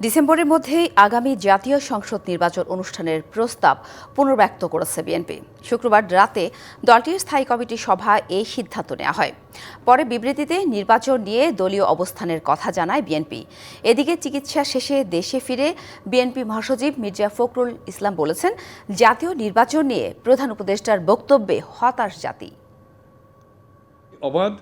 ডিসেম্বরের মধ্যেই আগামী জাতীয় সংসদ নির্বাচন অনুষ্ঠানের প্রস্তাব পুনর্ব্যক্ত করেছে বিএনপি। শুক্রবার রাতে দলটির স্থায়ী কমিটির সভায় এই সিদ্ধান্ত নেওয়া হয়। পরে বিবৃতিতে নির্বাচন নিয়ে দলীয় অবস্থানের কথা জানায় বিএনপি। এদিকে চিকিৎসা শেষে দেশে ফিরে বিএনপি মহাসচিব মির্জা ফখরুল ইসলাম বলেছেন, জাতীয় নির্বাচন নিয়ে প্রধান উপদেষ্টার বক্তব্যে হতাশ জাতি। অবাধ,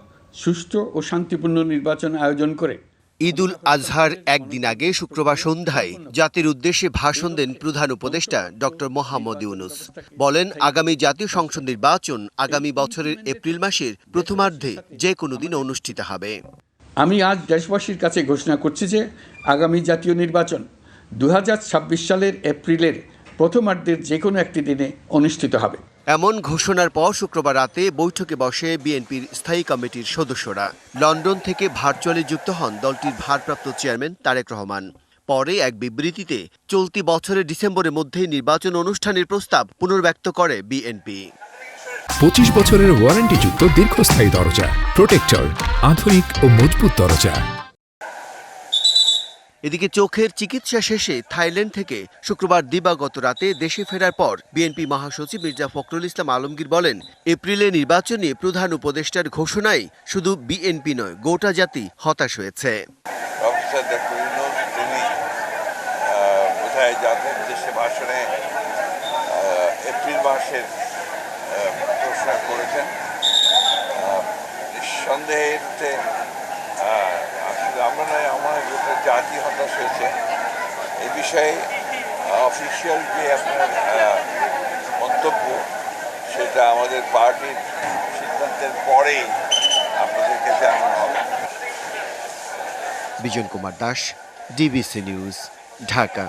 সুষ্ঠু ও শান্তিপূর্ণ নির্বাচন আয়োজন করে ঈদুল আজহার একদিন আগে শুক্রবার সন্ধ্যায় জাতির উদ্দেশ্যে ভাষণ দেন প্রধান উপদেষ্টা ডক্টর মোহাম্মদ ইউনূস। বলেন, আগামী জাতীয় সংসদ নির্বাচন আগামী বছরের এপ্রিল মাসের প্রথমার্ধে যে কোনো দিন অনুষ্ঠিত হবে। আমি আজ দেশবাসীর কাছে ঘোষণা করছি যে আগামী জাতীয় নির্বাচন 2026 সালের এপ্রিলের প্রথমার্ধের যে কোনো একটি দিনে অনুষ্ঠিত হবে। এমন ঘোষণার পর শুক্রবার রাতে বৈঠকে বসে বিএনপির স্থায়ী কমিটির সদস্যরা। লন্ডন থেকে ভার্চুয়ালি যুক্ত হন দলটির ভারপ্রাপ্ত চেয়ারম্যান তারেক রহমান। পরে এক বিবৃতিতে চলতি বছরের ডিসেম্বরের মধ্যে নির্বাচন অনুষ্ঠানের প্রস্তাব পুনর্ব্যক্ত করে বিএনপি। 25 বছরের ওয়ারেন্টিযুক্ত দীর্ঘস্থায়ী দরজা প্রোটেক্টর, আধুনিক ও মজবুত দরজা। এদিকে চোখের চিকিৎসা শেষে থাইল্যান্ড থেকে শুক্রবার দিবাগত রাতে দেশে ফেরার পর বিএনপি মহাসচিব মির্জা ফখরুল ইসলাম আলমগীর বলেন, এপ্রিলে নির্বাচন নিয়ে প্রধান উপদেষ্টার ঘোষণায় শুধু বিএনপি নয়, গোটা জাতি হতাশ হয়েছে। ভাষণে এপ্রিল মাসের ঘোষণা করেছেন। নিঃসন্দেহে আমরা নয়, আমার গোটা জাতি হতাশ হয়েছে। এ বিষয়ে অফিসিয়াল যে আপনার মন্তব্য, সেটা আমাদের পার্টির সিদ্ধান্তের পরেই আপনাদেরকে জানানো হবে। Bijan Kumar Das, DBC news, Dhaka.